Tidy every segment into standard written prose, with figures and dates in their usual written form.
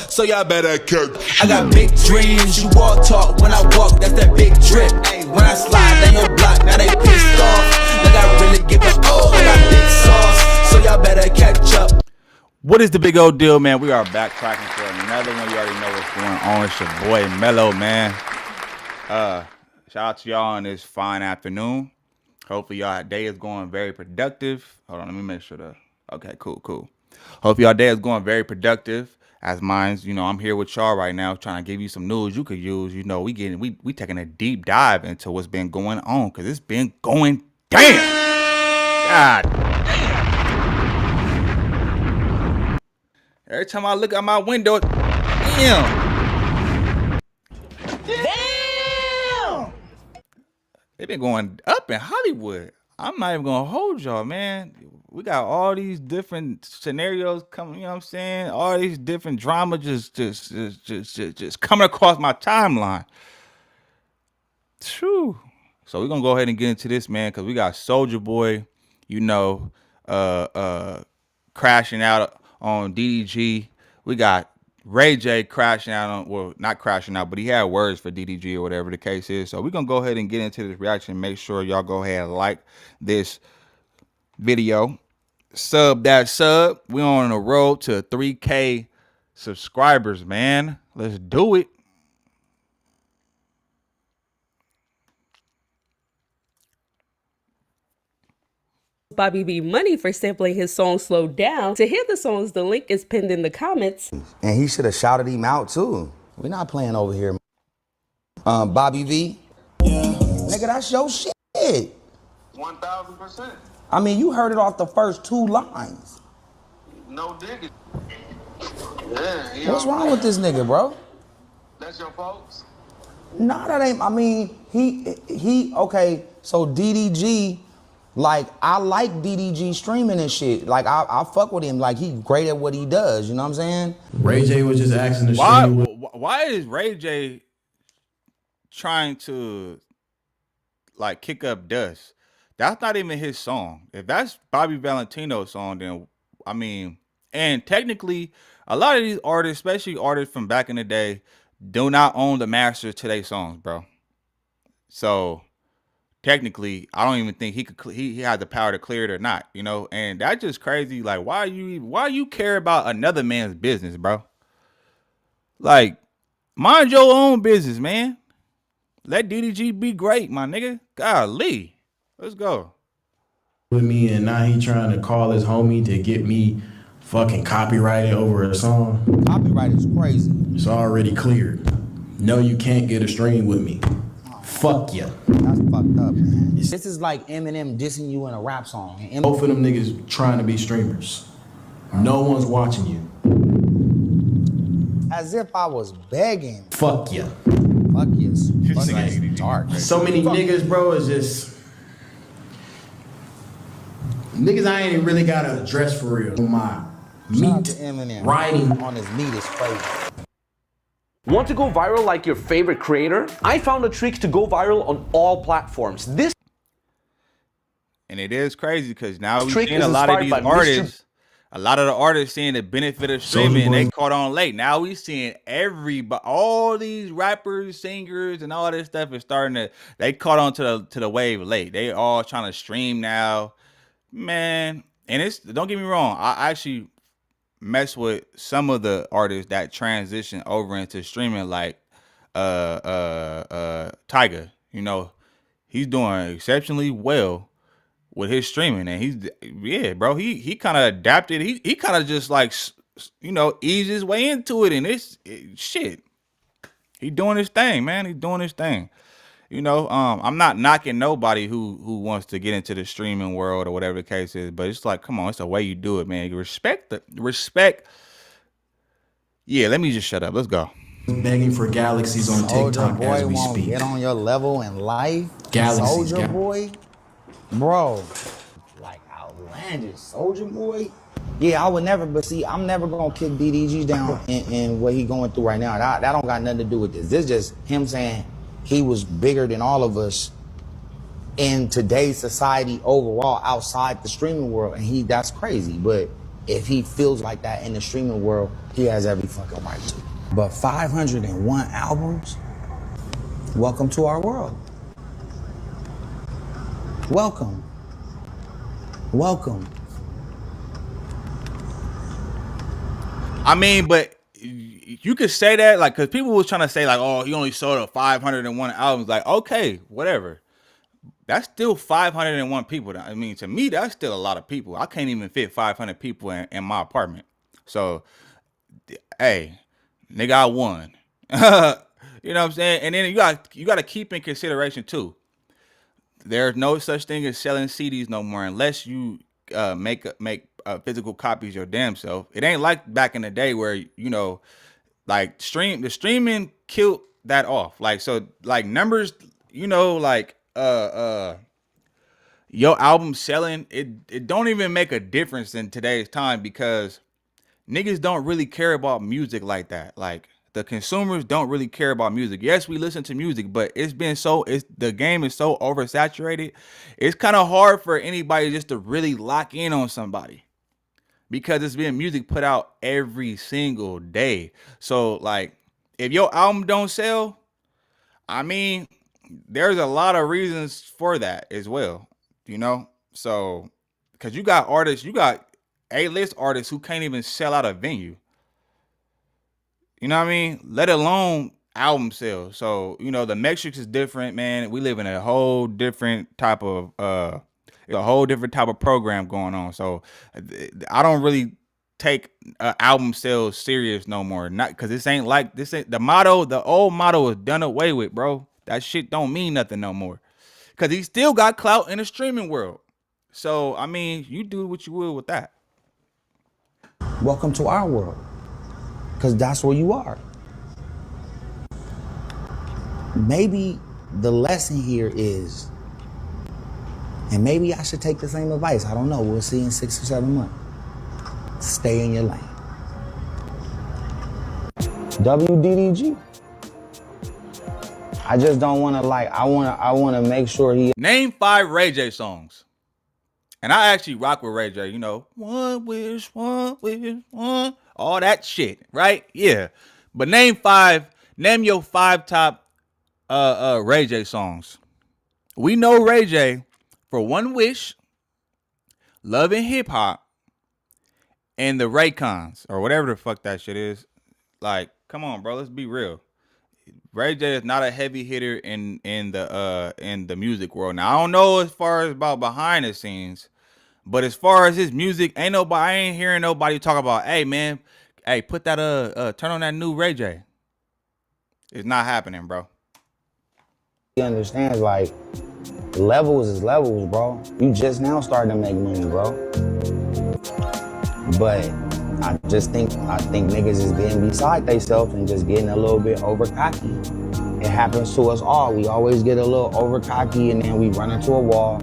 so y'all better catch. I got big dreams, you walk talk, when I walk, that's that big drip. When I slide down your block, now they pissed off. Like I really give a I got big sauce, so y'all better catch up. What is the big old deal, man? We are back cracking for another one. You already know what's going on. It's your boy Mello, man. Shout out to y'all on this fine afternoon. Hopefully y'all day is going very productive. Hold on, let me make sure okay, cool. Hope y'all day is going very productive. As mine's, I'm here with y'all right now trying to give you some news you could use. We taking a deep dive into what's been going on, because it's been going damn. God. Every time I look out my window, damn. They've been going up in Hollywood. I'm not even gonna hold y'all, man. We got all these different scenarios coming, you know what I'm saying? All these different drama just coming across my timeline. True. So we're gonna go ahead and get into this, man, because we got Soulja Boy, crashing out on DDG. We got Ray J crashing out on, well, not crashing out, but he had words for DDG or whatever the case is. So we're going to go ahead and get into this reaction. Make sure y'all go ahead and like this video. Sub that sub. We're on the road to 3K subscribers, man. Let's do it. Bobby V money for sampling his song Slow Down. To hear the songs, the link is pinned in the comments. And he should have shouted him out too. We're not playing over here. Bobby V. Yeah. Nigga, that's your shit. 1000%. I mean, you heard it off the first 2 lines. No digging. Yeah. What's wrong with this nigga, bro? That's your folks? Nah, that ain't, I mean, he, okay, so DDG, like, I like DDG streaming and shit. Like, I fuck with him. Like, he great at what he does. You know what I'm saying? Ray J was just asking the stream. Why is Ray J trying to, like, kick up dust? That's not even his song. If that's Bobby Valentino's song, then, I mean, and technically, a lot of these artists, especially artists from back in the day, do not own the masters to their songs, bro. So technically, I don't even think he had the power to clear it or not, and that's just crazy. Like, why you care about another man's business, bro? Like, mind your own business, man. Let DDG be great, my nigga. Golly, let's go. With me, and now he trying to call his homie to get me fucking copyrighted over a song. Copyright is crazy. It's already cleared. No, you can't get a stream with me. Fuck ya. That's fucked up, man. This is like Eminem dissing you in a rap song. Both of them niggas trying to be streamers. No one's watching you. As if I was begging. Fuck ya. Fuck yes. Fuck yes. Dark. So many niggas, bro, is just... Niggas I ain't really got to address for real. My meat Eminem. riding on his meat is crazy. Want to go viral like your favorite creator? I found a trick to go viral on all platforms. This and it is crazy because now we've seen a lot of these artists, a lot of the artists seeing the benefit of streaming, and they caught on late. Now we seeing all these rappers, singers, and all this stuff is starting to, they caught on to the wave late. They all trying to stream now, man. And it's, don't get me wrong, I actually mess with some of the artists that transition over into streaming, like Tyga. He's doing exceptionally well with his streaming, and he kind of adapted. He kind of just like eased his way into it, and shit. He doing his thing, man. He's doing his thing. I'm not knocking nobody who wants to get into the streaming world or whatever the case is, but it's like, come on, it's the way you do it, man. You respect. Yeah, let me just shut up. Let's go. Begging for galaxies on TikTok as we speak. Get on your level in life. Galaxies, Soulja Boy, bro, like outlandish. Soulja Boy. Yeah, I would never, but see, I'm never gonna kick DDG down in what he going through right now. That don't got nothing to do with this. This is just him saying he was bigger than all of us in today's society overall outside the streaming world, and that's crazy. But If he feels like that in the streaming world, he has every fucking right to. But 501 albums, welcome to our world. Welcome. Welcome. I mean, but you could say that, like, because people was trying to say, like, oh, he only sold a 501 albums. Like, okay, whatever. That's still 501 people. I mean, to me, that's still a lot of people. I can't even fit 500 people in my apartment. So, hey, nigga, I won. You know what I'm saying? And then you got to keep in consideration, too. There's no such thing as selling CDs no more unless you make physical copies your damn self. It ain't like back in the day where, you know, like the streaming killed that off. Like, so like numbers, you know, like your album selling, it don't even make a difference in today's time because niggas don't really care about music like that. Like, the consumers don't really care about music. Yes, we listen to music, but the game is so oversaturated. It's kind of hard for anybody just to really lock in on somebody because it's being music put out every single day. So, like, if your album don't sell, I mean, there's a lot of reasons for that as well, you know? So, because you got A-list artists who can't even sell out a venue. You know what I mean? Let alone album sales. So, you know, the metrics is different, man. We live in a whole different type of program going on. So I don't really take album sales serious no more. Not because this ain't the old motto is done away with, bro. That shit don't mean nothing no more. Cause he still got clout in the streaming world. So I mean, you do what you will with that. Welcome to our world. Because that's where you are. Maybe the lesson here is, and maybe I should take the same advice. I don't know. We'll see in 6 or 7 months. Stay in your lane. WDDG. I just don't want to I want to make sure he. Name 5 Ray J songs. And I actually rock with Ray J, you know, one wish, one, all that shit, right? Yeah. But name your 5 top Ray J songs. We know Ray J for One Wish, Love and Hip Hop, and the Raycons, or whatever the fuck that shit is. Like, come on, bro, let's be real. Ray J is not a heavy hitter in the music world. Now I don't know as far as about behind the scenes, but as far as his music, I ain't hearing nobody talk about, hey man, hey, put that turn on that new Ray J. It's not happening, bro. He understands like levels is levels, bro. You just now starting to make money, bro. But I think niggas is getting beside themselves and just getting a little bit over cocky. It happens to us all. We always get a little over cocky and then we run into a wall.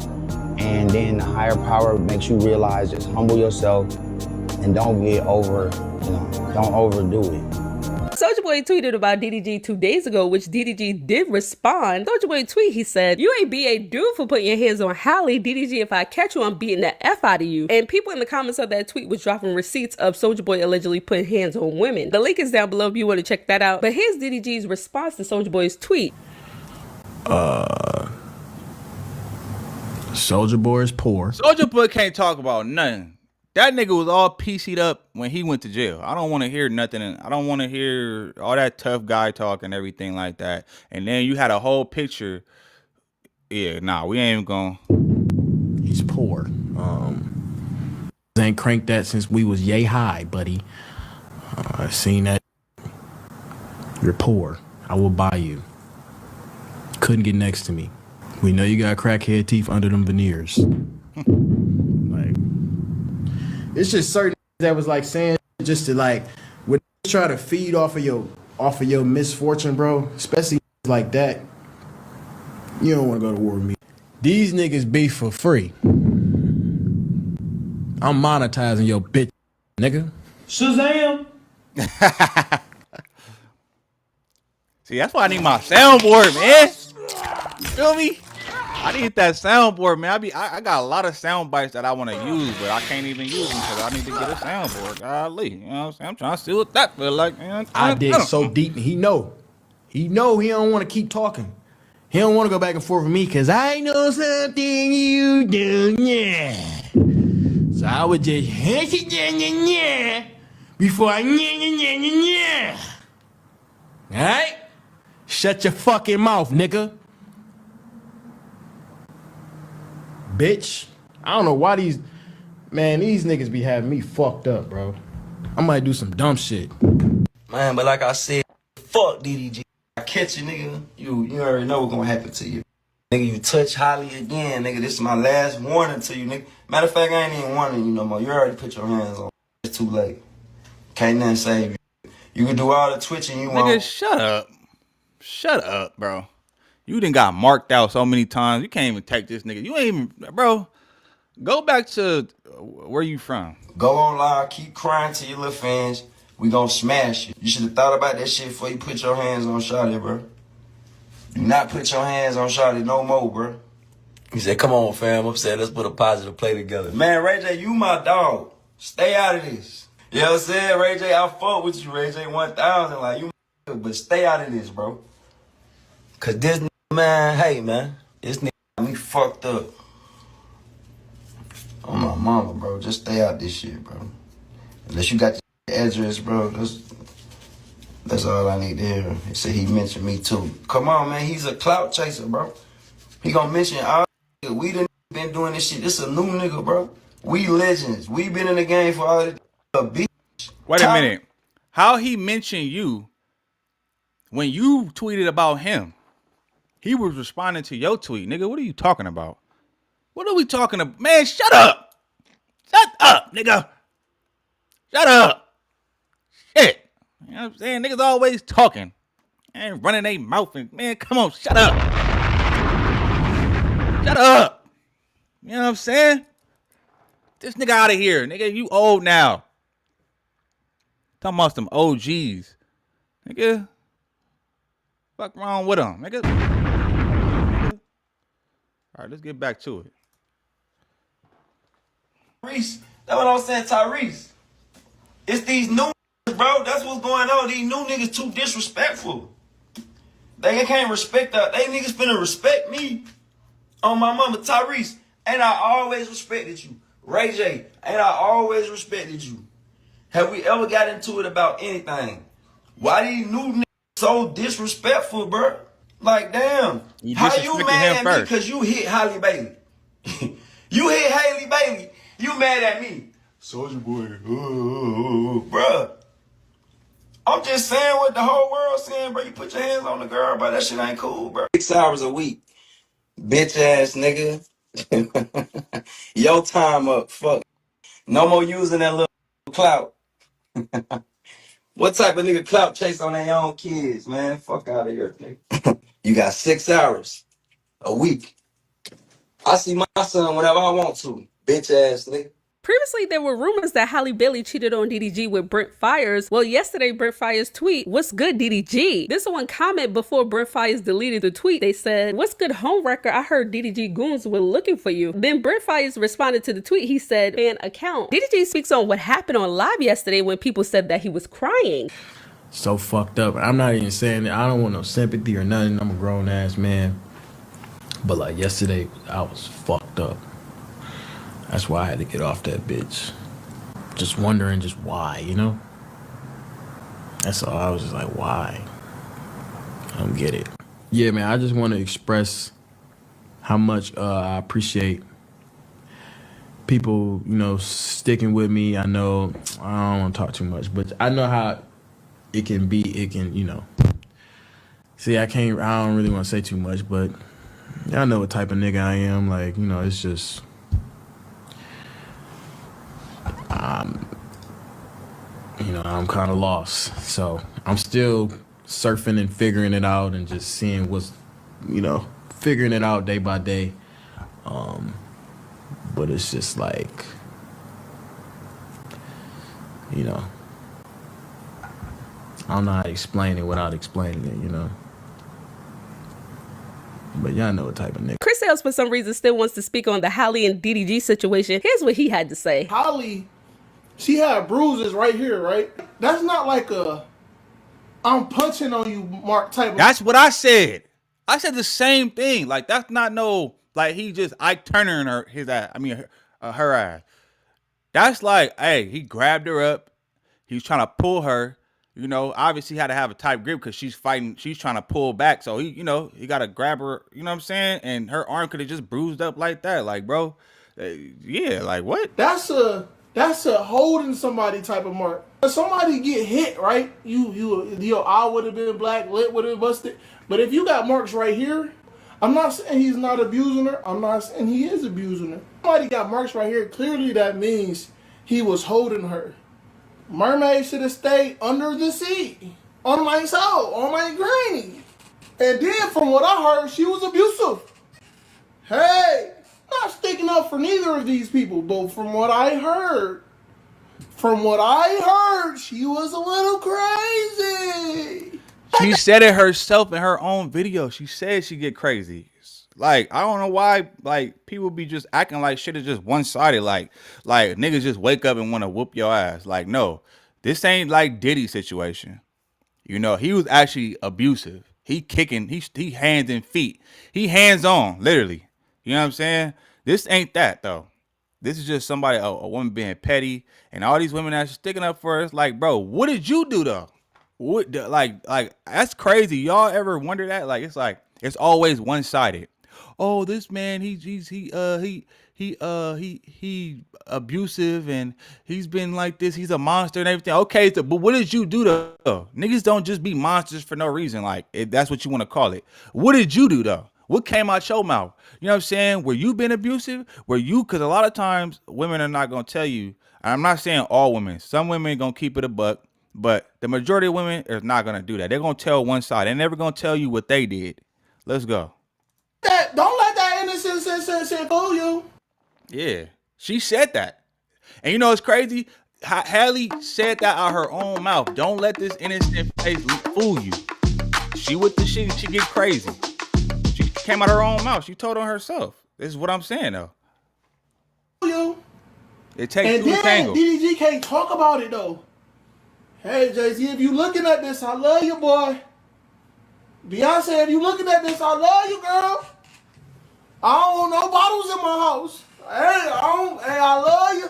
And then the higher power makes you realize just humble yourself and don't get don't overdo it. Soulja Boy tweeted about DDG 2 days ago, which DDG did respond. Soulja Boy tweet, he said, "You ain't be a dude for putting your hands on Halle. DDG, if I catch you, I'm beating the F out of you." And people in the comments of that tweet was dropping receipts of Soulja Boy allegedly putting hands on women. The link is down below if you want to check that out. But here's DDG's response to Soulja Boy's tweet. Soulja Boy is poor. Soulja Boy can't talk about nothing. That nigga was all PC'd up when he went to jail. I don't want to hear nothing. I don't want to hear all that tough guy talk and everything like that. And then you had a whole picture. Yeah, nah, we ain't even going. He's poor. Ain't cranked that since we was yay high, buddy. I seen that. You're poor. I will buy you. Couldn't get next to me. We know you got crackhead teeth under them veneers. Like, it's just certain that was like saying just to like when try to feed off of your misfortune, bro. Especially like that. You don't want to go to war with me. These niggas beef for free. I'm monetizing your bitch, nigga. Shazam! See, that's why I need my soundboard, man. You feel me? I need that soundboard, man. I got a lot of sound bites that I want to use, but I can't even use them because I need to get a soundboard. Golly, you know what I'm saying? I'm trying to see what that feel like, man. I dig so deep, and he know he don't want to keep talking. He don't want to go back and forth with me because I know something you do, yeah. So I would just before I all right? Shut your fucking mouth, nigga. Bitch. I don't know why these niggas be having me fucked up, bro. I might do some dumb shit. Man, but like I said, fuck DDG. I catch you, nigga. You already know what's gonna happen to you. Nigga, you touch Halle again, nigga. This is my last warning to you, nigga. Matter of fact, I ain't even warning you no more. You already put your hands on. It's too late. Can't nothing save you. You can do all the twitching you want. Nigga, shut up. Shut up, bro. You done got marked out so many times. You can't even take this nigga. You ain't even, bro. Go back to where you from. Go on live, keep crying to your little fans. We gonna smash you. You should have thought about that shit before you put your hands on Shawty, bro. Do not put your hands on Shawty no more, bro. He said, come on, fam. I'm saying, let's put a positive play together. Man, Ray J, you my dog. Stay out of this. You know what I'm saying? Ray J, I fuck with you, Ray J 1000. Like, you my nigga, but stay out of this, bro. Cause this nigga, man, hey, man. This nigga got me fucked up. On my mama, bro. Just stay out this shit, bro. Unless you got the address, bro. That's all I need to hear. He said he mentioned me too. Come on, man. He's a clout chaser, bro. He gonna mention all nigga. We done been doing this shit. This a new nigga, bro. We legends. We been in the game for all this. Wait a minute. How he mentioned you when you tweeted about him? He was responding to your tweet. Nigga, what are you talking about? What are we talking about? Man, shut up. Shut up, nigga. Shut up. Shit. You know what I'm saying? Niggas always talking and running their mouth. And man, come on, shut up. Shut up. You know what I'm saying? This nigga out of here. Nigga, you old now. Talking about some OGs. Nigga. Fuck wrong with them, nigga. All right, let's get back to it. Tyrese, that's what I'm saying, Tyrese. It's these new niggas, bro. That's what's going on. These new niggas too disrespectful. They can't respect that. They niggas finna respect me. On my mama, Tyrese. Ain't I always respected you? Ray J, ain't I always respected you? Have we ever got into it about anything? Why these new niggas so disrespectful, bro? Like, damn. How you mad at me because you hit Halle Bailey? You hit Halle Bailey. You mad at me? Soulja Boy. Bruh. I'm just saying what the whole world's saying, bro. You put your hands on the girl, bro. That shit ain't cool, bro. 6 hours a week. Bitch ass nigga. Your time up. Fuck. No more using that little clout. What type of nigga clout chase on their own kids, man? Fuck out of here, nigga. You got 6 hours a week. I see my son whenever I want to. Bitch ass nigga. Previously, there were rumors that Halle Bailey cheated on DDG with Brent Fires. Well, yesterday, Brent Fires tweet, "What's good, DDG?" This one comment before Brent Fires deleted the tweet. They said, "What's good, homewrecker? I heard DDG goons were looking for you." Then Brent Fires responded to the tweet. He said, "Fan account." DDG speaks on what happened on live yesterday when people said that he was crying. So fucked up. I'm not even saying that. I don't want no sympathy or nothing. I'm a grown ass man. But like yesterday, I was fucked up. That's why I had to get off that bitch. Just wondering just why, you know? That's all. I was just like, why? I don't get it. Yeah, man, I just want to express how much I appreciate people, you know, sticking with me. I know I don't want to talk too much, but I know how it can be. It can, you know. See, I don't really want to say too much, but y'all know what type of nigga I am. Like, you know, it's just... you know, I'm kind of lost. So I'm still surfing and figuring it out and just seeing what's, you know, figuring it out day by day. But it's just like, you know, I don't know how to explain it without explaining it, you know. But y'all know what type of nigga. Chris Sales, for some reason, still wants to speak on the Halle and DDG situation. Here's what he had to say. Halle, she had bruises right here, right? That's not like a I'm punching on you mark type of. That's what I said. I said the same thing. Like, that's not no, like, he just Ike Turner her ass. That's like, hey, he grabbed her up. He's trying to pull her. You know, obviously he had to have a tight grip because she's fighting. She's trying to pull back. So he got to grab her. You know what I'm saying? And her arm could have just bruised up like that. Like, bro, yeah, like what? That's a holding somebody type of mark. If somebody get hit, right? Your eye would have been black, lip would have been busted. But if you got marks right here, I'm not saying he's not abusing her. I'm not saying he is abusing her. Somebody got marks right here. Clearly that means he was holding her. Mermaid should have stayed under the sea. On my soul. On my granny. And then from what I heard, she was abusive. Hey, not sticking up for neither of these people, but from what I heard, she was a little crazy. She said it herself in her own video. She said she get crazy. Like, I don't know why, like, people be just acting like shit is just one-sided. Like niggas just wake up and want to whoop your ass. Like, no, this ain't like Diddy situation. You know, he was actually abusive. He kicking, he hands and feet. He hands on, literally. You know what I'm saying? This ain't that, though. This is just somebody, a woman being petty. And all these women that's sticking up for us, like, bro, what did you do, though? What, like, that's crazy. Y'all ever wonder that? Like, it's always one-sided. Oh, this man, he abusive and he's been like this. He's a monster and everything. Okay, so, but what did you do though? Niggas don't just be monsters for no reason. Like, if that's what you want to call it. What did you do though? What came out your mouth? You know what I'm saying? Were you been abusive? Because a lot of times women are not going to tell you. I'm not saying all women. Some women going to keep it a buck, but the majority of women is not going to do that. They're going to tell one side. They're never going to tell you what they did. Let's go. Don't let that innocent fool you. Yeah, she said that. And you know what's crazy? Halle said that out her own mouth. Don't let this innocent face fool you. She with the shit, she get crazy. She came out her own mouth. She told on herself. This is what I'm saying though. You. It takes and two to then tangle. DDG can't talk about it though. Hey Jay-Z, if you looking at this, I love you, boy. Beyonce, if you looking at this, I love you, girl. I don't want no bottles in my house. Hey, I love you.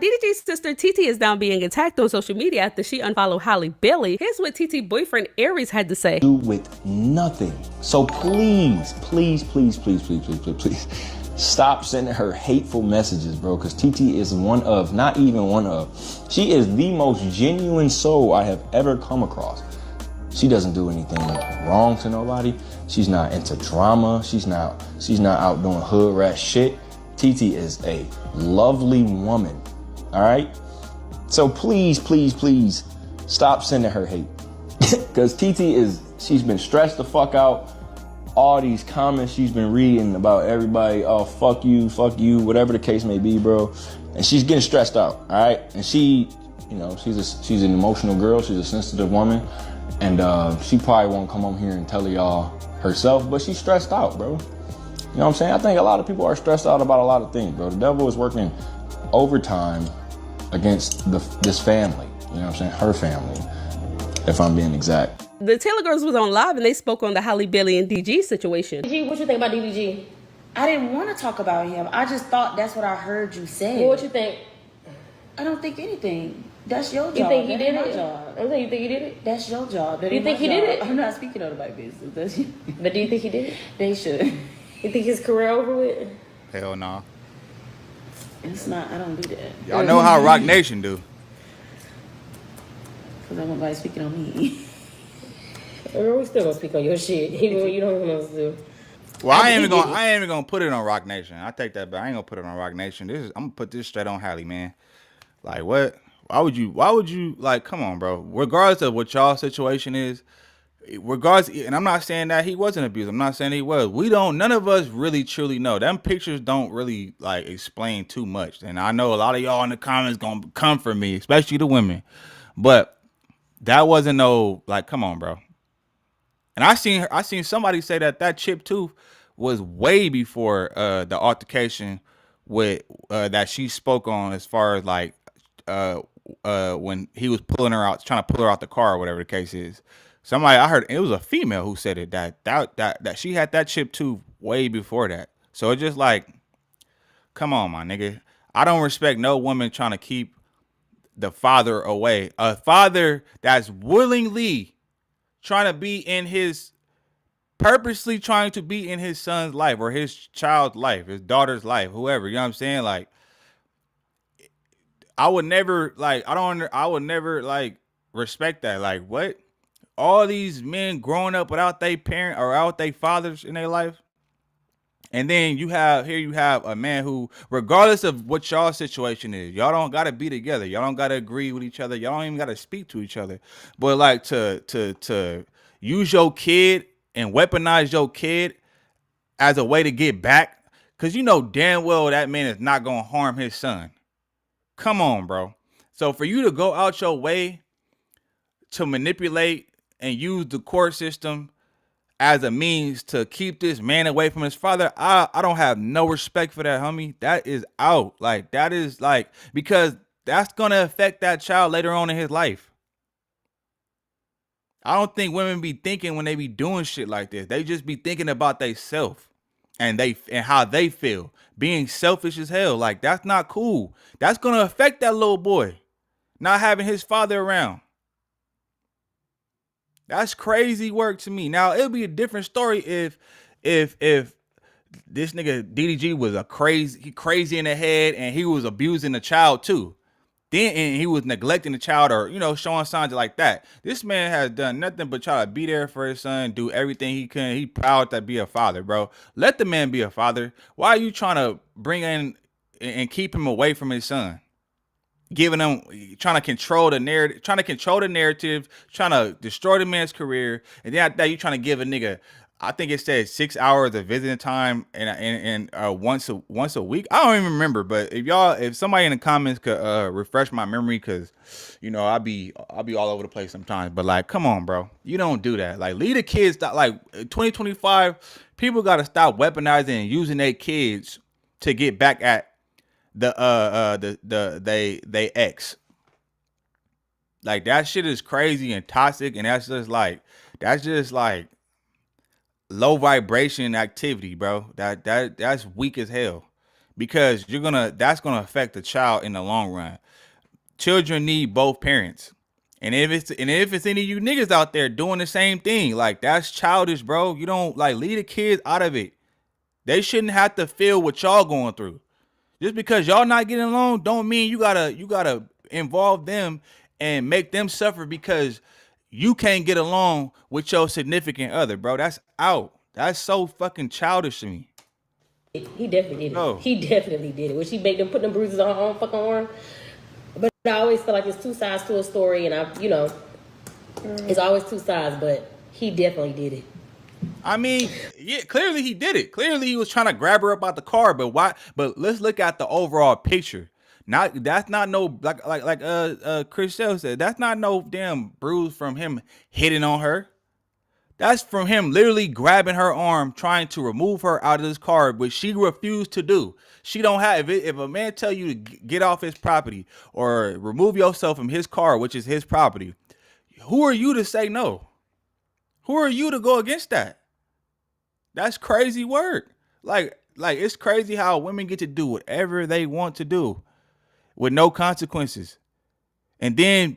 DDG's sister TT is now being attacked on social media after she unfollowed Halle Bailey. Here's what TT boyfriend Aries had to say. Do with nothing. So please stop sending her hateful messages, bro, because TT is not even one of. She is the most genuine soul I have ever come across. She doesn't do anything wrong to nobody. She's not into drama. She's not out doing hood rat shit. TT is a lovely woman. All right? So please stop sending her hate. Because she's been stressed the fuck out. All these comments she's been reading about everybody, oh, fuck you, whatever the case may be, bro. And she's getting stressed out, all right? And she's an emotional girl. She's a sensitive woman. And she probably won't come on here and tell y'all herself, but she's stressed out, bro. You know what I'm saying? I think a lot of people are stressed out about a lot of things, bro. The devil is working overtime against this family. You know what I'm saying? Her family, if I'm being exact. The Taylor Girls was on live and they spoke on the Halle Bailey and DG situation. DDG, what you think about DDG? I didn't want to talk about him. I just thought that's what I heard you say. Well, what you think? I don't think anything. That's your job. You think he that did ain't it? my job. I think you think he did it? That's your job. That You ain't think my he did job. it? I'm not speaking on my business. That's you. But do you think he did it? They should. You think his career over with? Hell no. It's not. I don't do that. Y'all know how Rock Nation do. Because I want nobody speaking on me. Girl, we still gonna speak on your shit, even when you don't even know what to do. Well, I ain't even gonna put it on Rock Nation. I take that back. I ain't gonna put it on Rock Nation. I'm gonna put this straight on Halle, man. Like, what? Why would you like, come on, bro. Regardless of what y'all situation is, and I'm not saying that he wasn't abused. I'm not saying he was. None of us really truly know. Them pictures don't really like explain too much. And I know a lot of y'all in the comments gonna come for me, especially the women. But that wasn't no, like, come on, bro. And I seen somebody say that chip tooth was way before the altercation with that she spoke on, as far as like when he was pulling her out, trying to pull her out the car or whatever the case is. Somebody, I heard it was a female who said it, that she had that chip too way before that. So it's just like, come on, my nigga. I don't respect no woman trying to keep the father away. A father that's willingly trying to be in his, purposely trying to be in his son's life or his child's life, his daughter's life, whoever, you know what I'm saying? Like, I would never, like, I would never, like, respect that. Like, what? All these men growing up without their parent or without their fathers in their life. And then you have a man who, regardless of what y'all situation is, y'all don't gotta be together. Y'all don't gotta agree with each other. Y'all don't even gotta speak to each other. But like to use your kid and weaponize your kid as a way to get back, because you know damn well that man is not gonna harm his son. Come on, bro. So for you to go out your way to manipulate and use the court system as a means to keep this man away from his father, I don't have no respect for that, homie. That is out. Like, that is like, because that's gonna affect that child later on in his life. I don't think women be thinking when they be doing shit like this. They just be thinking about they self and how they feel. Being selfish as hell. Like, that's not cool. That's gonna affect that little boy not having his father around. That's crazy work to me. Now, it'll be a different story if this nigga DDG was crazy in the head and he was abusing the child too. Then and he was neglecting the child or, you know, showing signs like that. This man has done nothing but try to be there for his son, do everything he can. He proud to be a father, bro. Let the man be a father. Why are you trying to bring in and keep him away from his son? Giving him, trying to control the narrative, trying to destroy the man's career, and then after that, you trying to give a nigga, I think it said 6 hours of visiting time and once a week. I don't even remember, but if somebody in the comments could refresh my memory, because you know I'll be all over the place sometimes. But like, come on, bro, you don't do that. Like, leave the kids. Like 2025, people got to stop weaponizing and using their kids to get back at they ex. Like, that shit is crazy and toxic, and that's just like low vibration activity, bro. That's weak as hell, because that's gonna affect the child in the long run. Children need both parents, and if it's any of you niggas out there doing the same thing, like, that's childish, bro. You don't, like, leave the kids out of it. They shouldn't have to feel what y'all going through. Just because y'all not getting along don't mean you gotta involve them and make them suffer because you can't get along with your significant other, bro. That's out. That's so fucking childish to me. He definitely did it. No. He definitely did it. When she made them put them bruises on her own fucking arm. But I always feel like there's two sides to a story, and it's always two sides, but he definitely did it. I mean, yeah, clearly he did it. Clearly he was trying to grab her up out the car, but why? But let's look at the overall picture. That's not no, like Chris Shell said, that's not no damn bruise from him hitting on her. That's from him literally grabbing her arm, trying to remove her out of his car, which she refused to do. She don't have, if a man tell you to get off his property or remove yourself from his car, which is his property, who are you to say no? Who are you to go against that? That's crazy work. Like it's crazy how women get to do whatever they want to do with no consequences, and then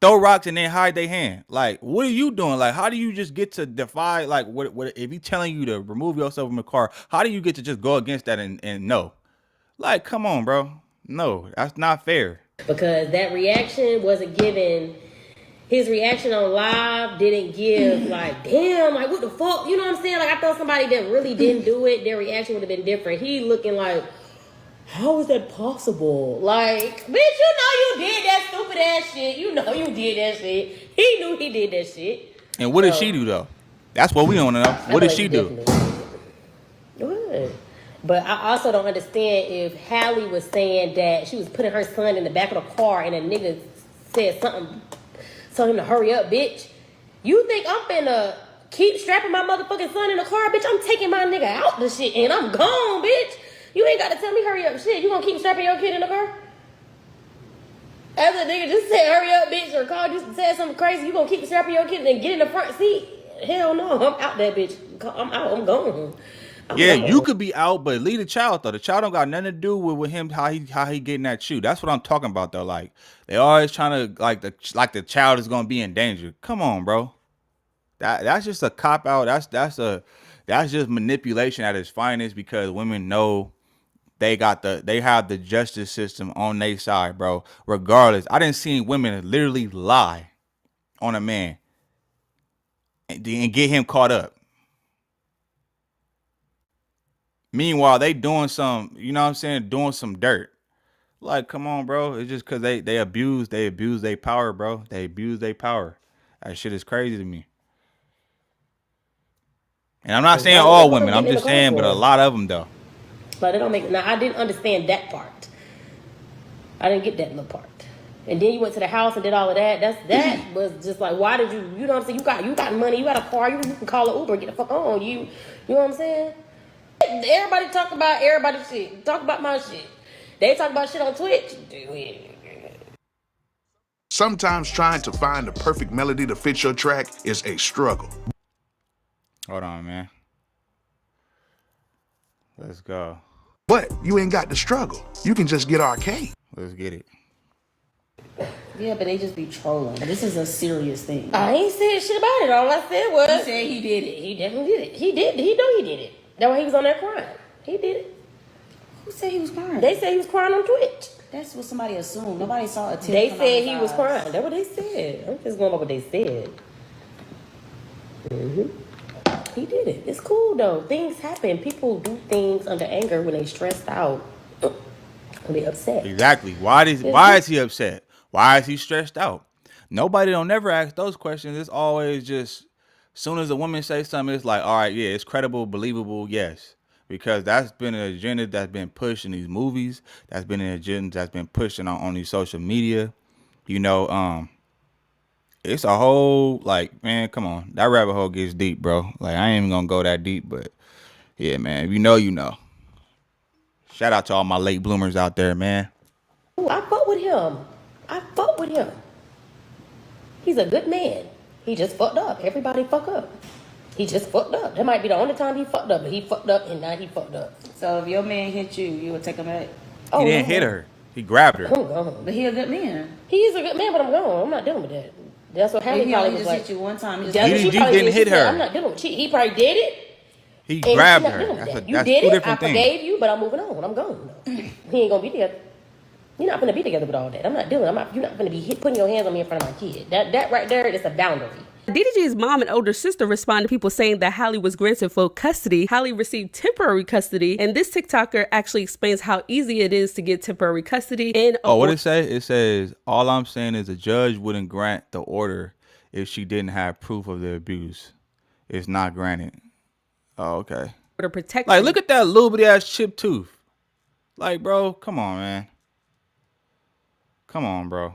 throw rocks and then hide their hand. Like, what are you doing? Like, how do you just get to defy? Like, what if he's telling you to remove yourself from the car? How do you get to just go against that and no? Like, come on, bro. No, that's not fair. Because that reaction wasn't given. His reaction on live didn't give, like, damn, like, what the fuck? You know what I'm saying? Like, I thought somebody that really didn't do it, their reaction would have been different. He looking like, how is that possible? Like, bitch, you know you did that stupid ass shit. You know you did that shit. He knew he did that shit. And what did she do, though? That's what we want to know. What did she do? What? But I also don't understand if Halle was saying that she was putting her son in the back of the car and a nigga said something, told him to hurry up, bitch. You think I'm finna keep strapping my motherfucking son in the car, bitch, I'm taking my nigga out the shit and I'm gone, bitch. You ain't got to tell me hurry up shit. You gonna keep strapping your kid in the car? As a nigga just said hurry up, bitch, or called you said something crazy, you gonna keep strapping your kid and get in the front seat? Hell no, I'm out that bitch. I'm out, I'm gone. Yeah, you could be out, but leave the child though. The child don't got nothing to do with him how he getting that shoe. That's what I'm talking about though. Like they always trying to like the child is gonna be in danger. Come on, bro. That's just a cop out. That's just manipulation at its finest because women know they have the justice system on their side, bro. Regardless, I didn't see women literally lie on a man and get him caught up. Meanwhile, they doing some, you know what I'm saying, doing some dirt. Like, come on, bro. It's just because they abuse their power, bro. They abuse their power. That shit is crazy to me. And I'm not saying all women. I'm just saying, but a lot of them, though. But it don't make. Now, I didn't understand that part. I didn't get that little part. And then you went to the house and did all of that. That was just like, why did you? You know what I'm saying? You got money. You got a car. You can call an Uber. Get the fuck on. You know what I'm saying? Everybody talk about everybody's shit. Talk about my shit. They talk about shit on Twitch. Sometimes trying to find the perfect melody to fit your track is a struggle. Hold on, man. Let's go. But you ain't got the struggle. You can just get arcade. Let's get it. Yeah, but they just be trolling. This is a serious thing. I ain't said shit about it. All I said was he said he did it. He definitely did it. He did. He know he did it. That's why he was on there crying. He did it. Who said he was crying? They said he was crying on Twitch. That's what somebody assumed. Nobody saw a tear. They said he was crying. That's what they said. I'm just going by what they said. He did it. It's cool though. Things happen. People do things under anger when they stressed out. When they upset. Exactly. Why is he upset? Why is he stressed out? Nobody don't never ask those questions. It's always just as soon as a woman says something, it's like, all right, yeah, it's credible, believable, yes. Because that's been an agenda that's been pushed in these movies. That's been an agenda that's been pushed on these social media. You know, it's a whole, like, man, come on. That rabbit hole gets deep, bro. Like, I ain't even gonna go that deep, but yeah, man, if you know, you know. Shout out to all my late bloomers out there, man. Ooh, I fuck with him. He's a good man. He just fucked up. Everybody fuck up. He just fucked up. That might be the only time he fucked up, but he fucked up and now he fucked up. So if your man hit you, you would take him back? He didn't hit her. He grabbed her. I'm gone. But he a good man. He is a good man, but I'm gone. I'm not dealing with that. That's what Halle probably was just like. hit you one time. He didn't hit her. I'm not dealing with He probably did it. He grabbed her. That's two did it. I different things. forgave you, but I'm moving on. I'm gone. He ain't gonna be together. You're not gonna be together with all that. I'm not doing. You're not gonna be putting your hands on me in front of my kid. That right there is a boundary. DDG's mom and older sister responded to people saying that Halle was granted full custody. Halle received temporary custody, and this TikToker actually explains how easy it is to get temporary custody. And what it say? It says, all I'm saying is a judge wouldn't grant the order if she didn't have proof of the abuse. It's not granted. Oh, okay. Protection. Like, look at that little bitty ass chipped tooth. Like, bro, come on, man. Come on, bro.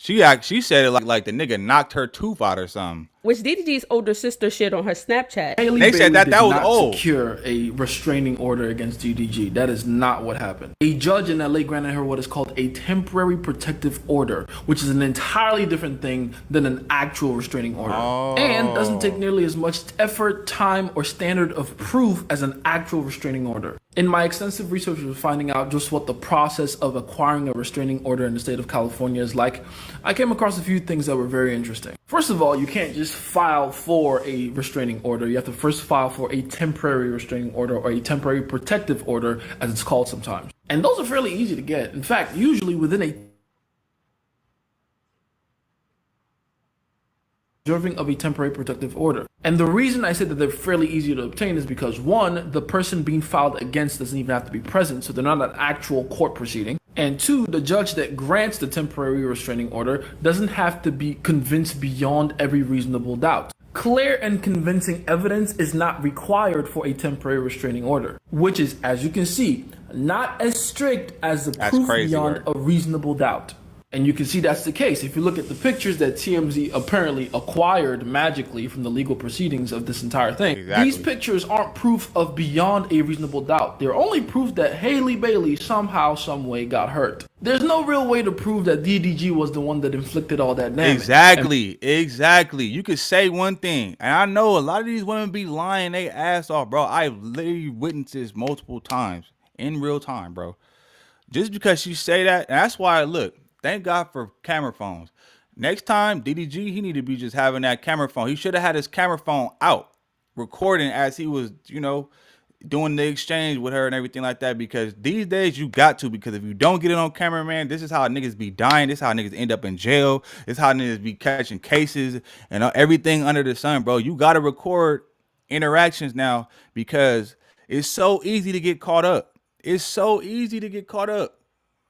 She said it like the nigga knocked her tooth out or something. Which DDG's older sister shared on her Snapchat. They said that was old. Secure a restraining order against DDG. That is not what happened. A judge in LA granted her what is called a temporary protective order, which is an entirely different thing than an actual restraining order. And doesn't take nearly as much effort, time, or standard of proof as an actual restraining order. In my extensive research of finding out just what the process of acquiring a restraining order in the state of California is like, I came across a few things that were very interesting. First of all, you can't just file for a restraining order. You have to first file for a temporary restraining order or a temporary protective order, as it's called sometimes. And those are fairly easy to get. In fact, usually within a deserving of a temporary protective order. And the reason I say that they're fairly easy to obtain is because, one, the person being filed against doesn't even have to be present, so they're not an actual court proceeding. And two, the judge that grants the temporary restraining order doesn't have to be convinced beyond every reasonable doubt. Clear and convincing evidence is not required for a temporary restraining order, which is, as you can see, not as strict as the proof beyond a reasonable doubt. And you can see that's the case. If you look at the pictures that TMZ apparently acquired magically from the legal proceedings of this entire thing, these pictures aren't proof of beyond a reasonable doubt. They're only proof that Halle Bailey somehow, some way got hurt. There's no real way to prove that DDG was the one that inflicted all that damage. Exactly. You could say one thing, and I know a lot of these women be lying their ass off, bro. I've literally witnessed this multiple times in real time, bro. Just because you say that, and that's why, look, thank God for camera phones. Next time, DDG, he need to be just having that camera phone. He should have had his camera phone out, recording as he was, you know, doing the exchange with her and everything like that, because these days you got to, because if you don't get it on camera, man, this is how niggas be dying. This is how niggas end up in jail. This is how niggas be catching cases and everything under the sun, bro. You got to record interactions now because it's so easy to get caught up. It's so easy to get caught up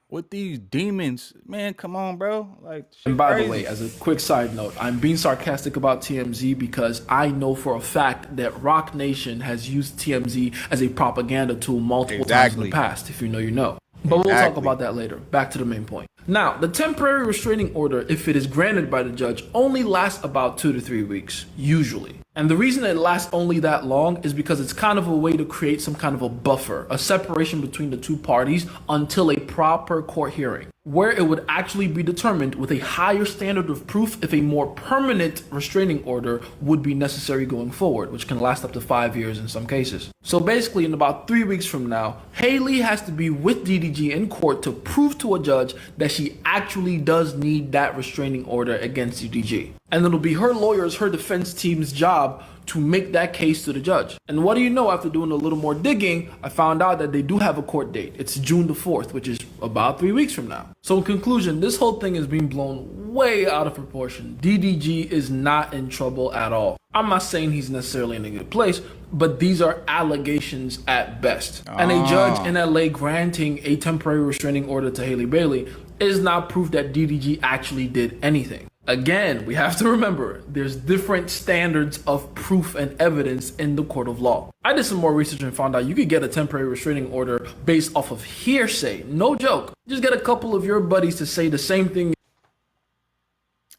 with these demons, man. Come on, bro. Like, and by crazy. the way, as a quick side note, I'm being sarcastic about TMZ because I know for a fact that Rock Nation has used TMZ as a propaganda tool multiple times in the past. If you know, you know. But we'll talk about that later. Back to the main point. Now, the temporary restraining order, if it is granted by the judge, only lasts about 2 to 3 weeks, usually. And the reason it lasts only that long is because it's kind of a way to create some kind of a buffer, a separation between the two parties until a proper court hearing, where it would actually be determined with a higher standard of proof if a more permanent restraining order would be necessary going forward, which can last up to 5 years in some cases. So basically, in about 3 weeks from now, Halle has to be with DDG in court to prove to a judge that she actually does need that restraining order against DDG. And it'll be her lawyers, her defense team's job to make that case to the judge. And what do you know, after doing a little more digging, I found out that they do have a court date. It's June the 4th, which is about 3 weeks from now. So in conclusion, this whole thing is being blown way out of proportion. DDG is not in trouble at all. I'm not saying he's necessarily in a good place, but these are allegations at best. And a judge in LA granting a temporary restraining order to Halle Bailey is not proof that DDG actually did anything. Again, we have to remember, there's different standards of proof and evidence in the court of law. I did some more research and found out you could get a temporary restraining order based off of hearsay. No joke. Just get a couple of your buddies to say the same thing.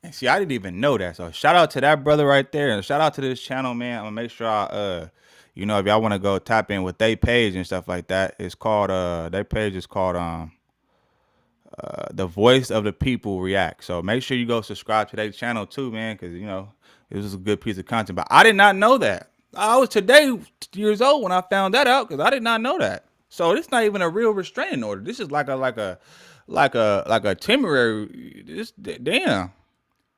And see, I didn't even know that. So shout out to that brother right there. And shout out to this channel, man. I'm going to make sure I, you know, if y'all want to go tap in with their page and stuff like that, it's called, their page is called, The Voice of the People React. So make sure you go subscribe to their channel too, man, because, you know, it was a good piece of content. But I did not know that. I was today years old when I found that out, because I did not know that. So it's not even a real restraining order. This is like a temporary. This, damn.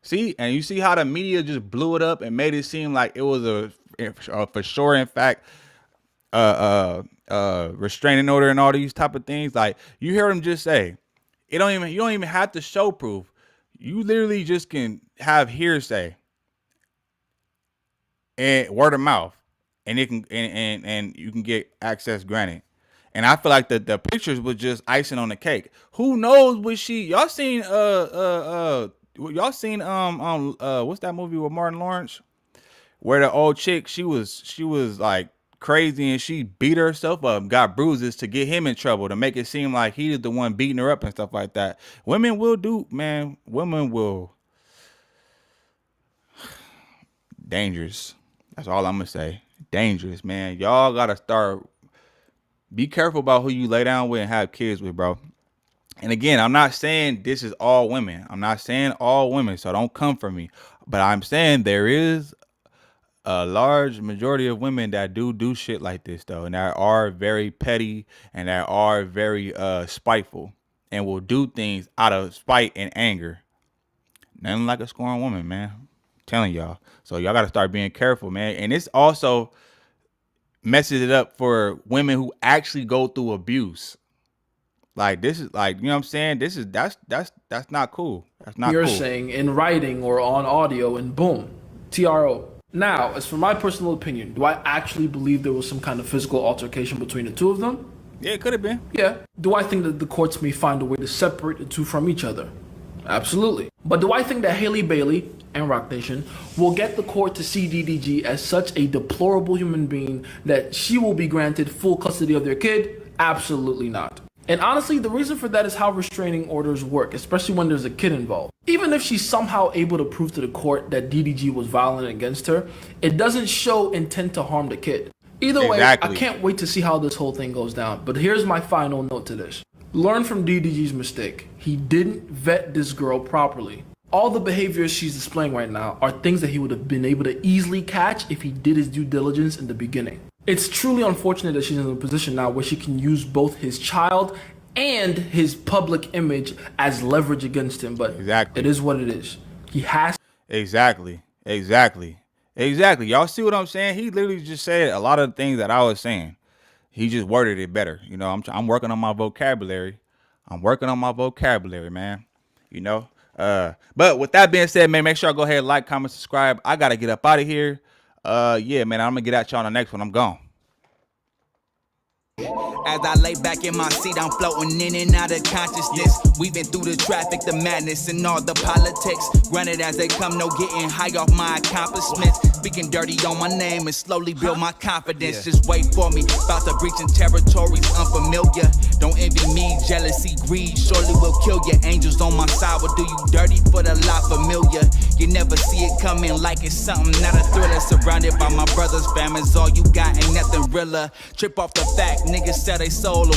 See, and you see how the media just blew it up and made it seem like it was a for sure, in fact, restraining order and all these type of things. Like, you hear them just say, you don't even have to show proof. You literally just can have hearsay and word of mouth, and it can and you can get access granted. And I feel like the pictures was just icing on the cake. Who knows what y'all seen what's that movie with Martin Lawrence, where the old chick, she was like crazy and she beat herself up, got bruises to get him in trouble, to make it seem like he is the one beating her up and stuff like that. Women will do, man. Women will. Dangerous. That's all I'm gonna say. Dangerous, man. Y'all gotta start. Be careful about who you lay down with and have kids with, bro. And again, I'm not saying this is all women. I'm not saying all women, so don't come for me. But I'm saying there is a large majority of women that do shit like this, though, and that are very petty and that are very spiteful and will do things out of spite and anger. Nothing like a scorned woman, man. I'm telling y'all. So y'all got to start being careful, man. And this also messes it up for women who actually go through abuse. Like, this is like, you know what I'm saying? That's not cool. That's not cool. You're saying in writing or on audio, and boom, TRO. Now, as for my personal opinion, do I actually believe there was some kind of physical altercation between the two of them? Yeah, it could have been. Yeah. Do I think that the courts may find a way to separate the two from each other? Absolutely. But do I think that Halle Bailey and Rock Nation will get the court to see DDG as such a deplorable human being that she will be granted full custody of their kid? Absolutely not. And honestly, the reason for that is how restraining orders work, especially when there's a kid involved. Even if she's somehow able to prove to the court that DDG was violent against her, it doesn't show intent to harm the kid. Either way, I can't wait to see how this whole thing goes down. But here's my final note to this. Learn from DDG's mistake. He didn't vet this girl properly. All the behaviors she's displaying right now are things that he would have been able to easily catch if he did his due diligence in the beginning. It's truly unfortunate that she's in a position now where she can use both his child and his public image as leverage against him, but it is what it is. He has. Exactly. Y'all see what I'm saying? He literally just said a lot of the things that I was saying. He just worded it better. You know, I'm working on my vocabulary. Man. You know. But with that being said, man, make sure I go ahead, like, comment, subscribe. I gotta get up out of here. Yeah, man, I'm gonna get at y'all on the next one. I'm gone. As I lay back in my seat, I'm floating in and out of consciousness. Weaving through the traffic, the madness, and all the politics. Granted as they come, no getting high off my accomplishments. Speaking dirty on my name and slowly build my confidence. Just wait for me, about to breach in territories unfamiliar. Don't envy me, jealousy, greed, surely will kill you. Angels on my side will do you dirty for the lot familiar. You never see it coming like it's something, not a thriller. Surrounded by my brothers, fam, is all you got, ain't nothing realer. Trip off the fact, niggas sell they soul